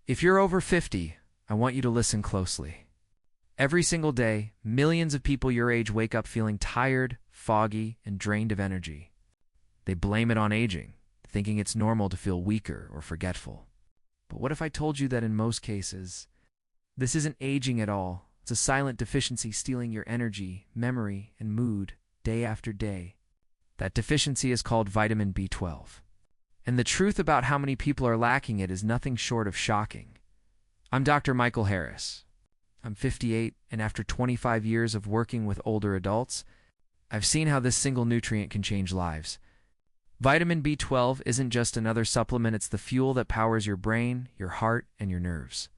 If you're over 50, I want you to listen closely. Every single day, millions of people your age wake up feeling tired, foggy, and drained of energy. They blame it on aging, thinking it's normal to feel weaker or forgetful. But what if I told you that in most cases, this isn't aging at all? It's a silent deficiency stealing your energy, memory, and mood day after day. That deficiency is called vitamin B12. And the truth about how many people are lacking it is nothing short of shocking. I'm Dr. Michael Harris. I'm 58, and after 25 years of working with older adults, I've seen how this single nutrient can change lives. Vitamin B12 isn't just another supplement, it's the fuel that powers your brain, your heart, and your nerves.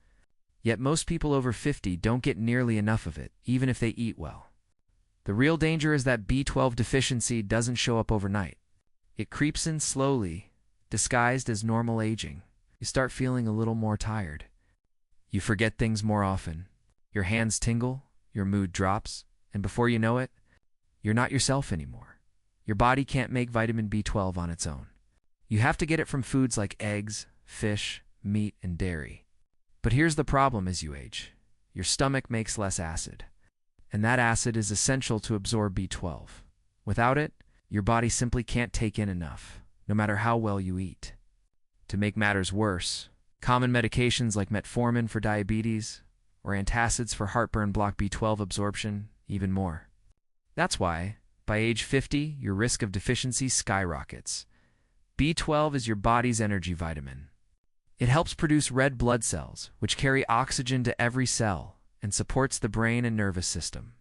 Yet most people over 50 don't get nearly enough of it, even if they eat well. The real danger is that B12 deficiency doesn't show up overnight. It creeps in slowly, disguised as normal aging. You start feeling a little more tired. You forget things more often. Your hands tingle, your mood drops, and before you know it, you're not yourself anymore. Your body can't make vitamin B12 on its own. You have to get it from foods like eggs, fish, meat, and dairy. But here's the problem as you age. Your stomach makes less acid, and that acid is essential to absorb B12. Without it, your body simply can't take in enough, no matter how well you eat. To make matters worse, common medications like metformin for diabetes or antacids for heartburn block B12 absorption even more. That's why, by age 50, your risk of deficiency skyrockets. B12 is your body's energy vitamin. It helps produce red blood cells, which carry oxygen to every cell and supports the brain and nervous system.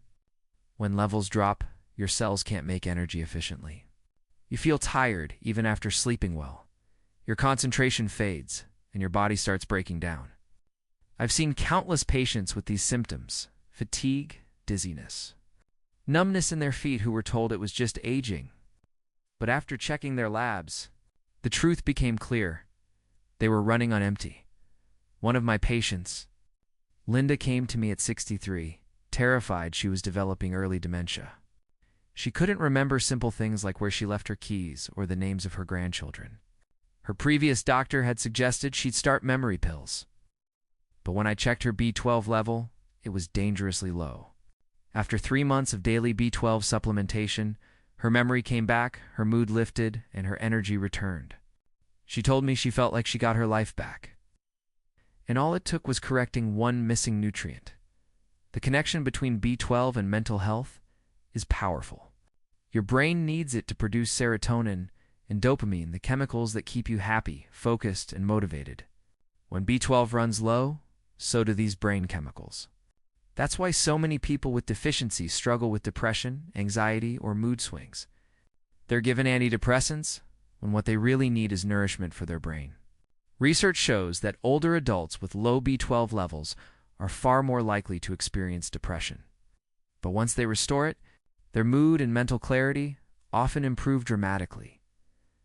When levels drop, your cells can't make energy efficiently. You feel tired even after sleeping well. Your concentration fades, and your body starts breaking down. I've seen countless patients with these symptoms: fatigue, dizziness, numbness in their feet who were told it was just aging. But after checking their labs, the truth became clear. They were running on empty. One of my patients, Linda, came to me at 63, terrified she was developing early dementia. She couldn't remember simple things like where she left her keys or the names of her grandchildren. Her previous doctor had suggested she'd start memory pills. But when I checked her B12 level, it was dangerously low. After 3 months of daily B12 supplementation, her memory came back, her mood lifted, and her energy returned. She told me she felt like she got her life back. And all it took was correcting one missing nutrient. The connection between B12 and mental health is powerful. Your brain needs it to produce serotonin and dopamine, the chemicals that keep you happy, focused, and motivated. When B12 runs low, so do these brain chemicals. That's why so many people with deficiency struggle with depression, anxiety, or mood swings. They're given antidepressants when what they really need is nourishment for their brain. Research shows that older adults with low B12 levels are far more likely to experience depression. But once they restore it, their mood and mental clarity often improve dramatically.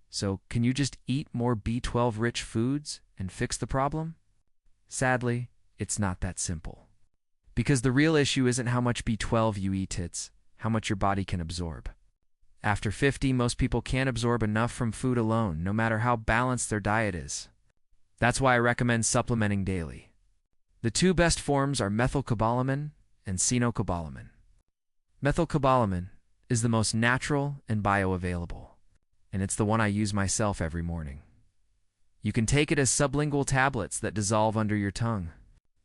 So, can you just eat more B12-rich foods and fix the problem? Sadly, it's not that simple. Because the real issue isn't how much B12 you eat, it's how much your body can absorb. After 50, most people can't absorb enough from food alone, no matter how balanced their diet is. That's why I recommend supplementing daily. The two best forms are methylcobalamin and cyanocobalamin. Methylcobalamin is the most natural and bioavailable, and it's the one I use myself every morning. You can take it as sublingual tablets that dissolve under your tongue,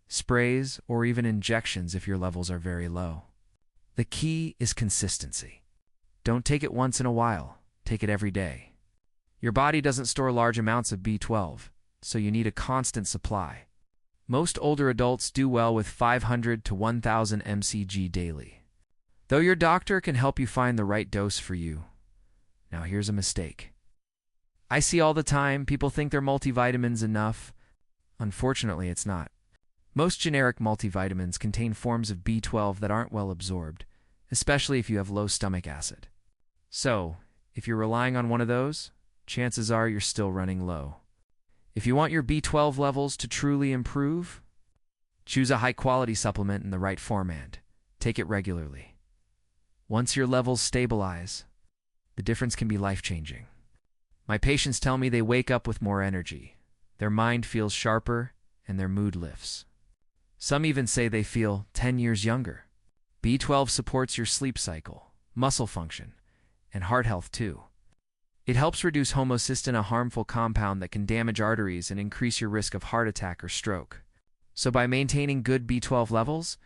sprays, or even injections if your levels are very low. The key is consistency. Don't take it once in a while, take it every day. Your body doesn't store large amounts of B12, so you need a constant supply. Most older adults do well with 500 to 1,000 mcg daily. Though your doctor can help you find the right dose for you. Now here's a mistake. I see all the time people think their multivitamins enough. Unfortunately, it's not. Most generic multivitamins contain forms of B12 that aren't well absorbed, especially if you have low stomach acid. So, if you're relying on one of those, chances are you're still running low. If you want your B12 levels to truly improve, choose a high-quality supplement in the right format. Take it regularly. Once your levels stabilize, the difference can be life-changing. My patients tell me they wake up with more energy. Their mind feels sharper, and their mood lifts. Some even say they feel 10 years younger. B12 supports your sleep cycle, muscle function, and heart health too. It helps reduce homocysteine, a harmful compound that can damage arteries and increase your risk of heart attack or stroke. So by maintaining good B12 levels,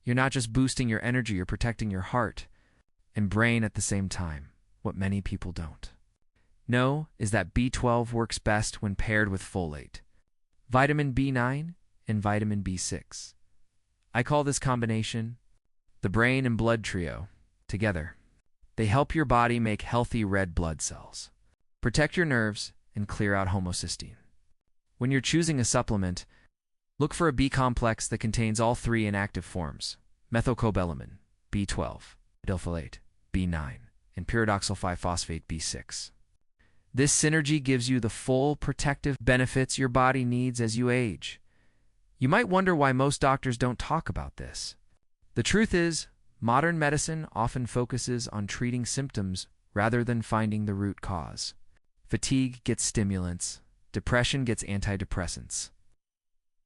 you're not just boosting your energy, you're protecting your heart and brain at the same time, what many people don't know is that B12 works best when paired with folate, vitamin B9, and vitamin B6. I call this combination the brain and blood trio. Together, they help your body make healthy red blood cells, protect your nerves, and clear out homocysteine. When you're choosing a supplement, look for a B complex that contains all three in active forms: methylcobalamin, B12, adilfolate, B9, and pyridoxal 5-phosphate, B6. This synergy gives you the full protective benefits your body needs as you age. You might wonder why most doctors don't talk about this. The truth is, modern medicine often focuses on treating symptoms rather than finding the root cause. Fatigue gets stimulants, depression gets antidepressants.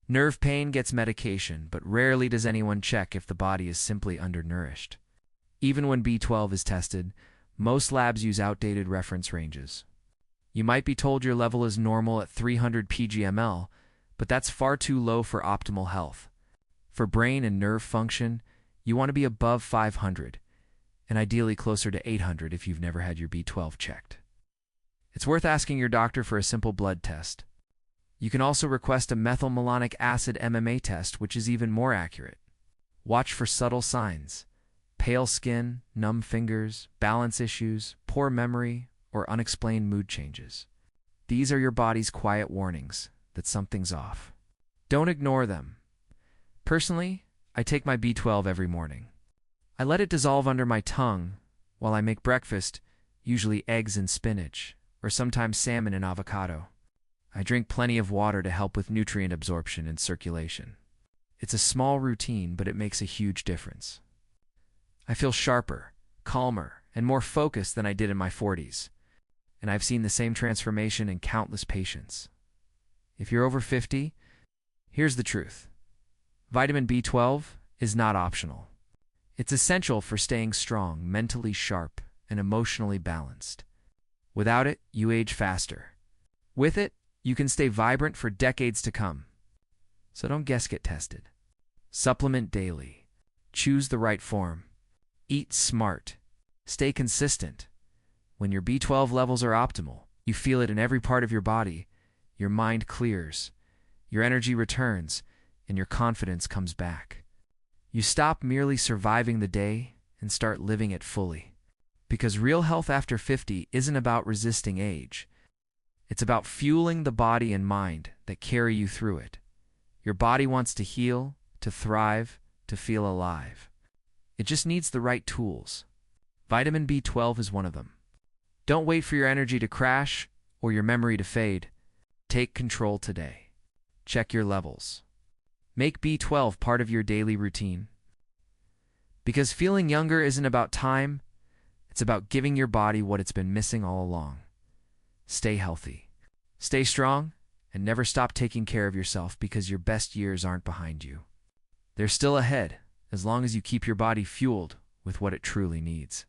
Nerve pain gets medication, but rarely does anyone check if the body is simply undernourished. Even when B12 is tested, most labs use outdated reference ranges. You might be told your level is normal at 300 pg/ml, but that's far too low for optimal health. For brain and nerve function, you want to be above 500, and ideally closer to 800 if you've never had your B12 checked. It's worth asking your doctor for a simple blood test. You can also request a methylmalonic acid MMA test, which is even more accurate. Watch for subtle signs: pale skin, numb fingers, balance issues, poor memory, or unexplained mood changes. These are your body's quiet warnings that something's off. Don't ignore them. Personally, I take my B12 every morning. I let it dissolve under my tongue while I make breakfast, usually eggs and spinach, or sometimes salmon and avocado. I drink plenty of water to help with nutrient absorption and circulation. It's a small routine, but it makes a huge difference. I feel sharper, calmer, and more focused than I did in my 40s, and I've seen the same transformation in countless patients. If you're over 50, here's the truth. Vitamin B12 is not optional. It's essential for staying strong, mentally sharp, and emotionally balanced. Without it, you age faster. With it, you can stay vibrant for decades to come. So don't guess, get tested. Supplement daily. Choose the right form. Eat smart. Stay consistent. When your B12 levels are optimal, you feel it in every part of your body. Your mind clears, your energy returns, and your confidence comes back. You stop merely surviving the day and start living it fully. Because real health after 50 isn't about resisting age. It's about fueling the body and mind that carry you through it. Your body wants to heal, to thrive, to feel alive. It just needs the right tools. Vitamin B12 is one of them. Don't wait for your energy to crash or your memory to fade. Take control today. Check your levels. Make B12 part of your daily routine. Because feeling younger isn't about time, it's about giving your body what it's been missing all along. Stay healthy. Stay strong, and never stop taking care of yourself, because your best years aren't behind you. They're still ahead, as long as you keep your body fueled with what it truly needs.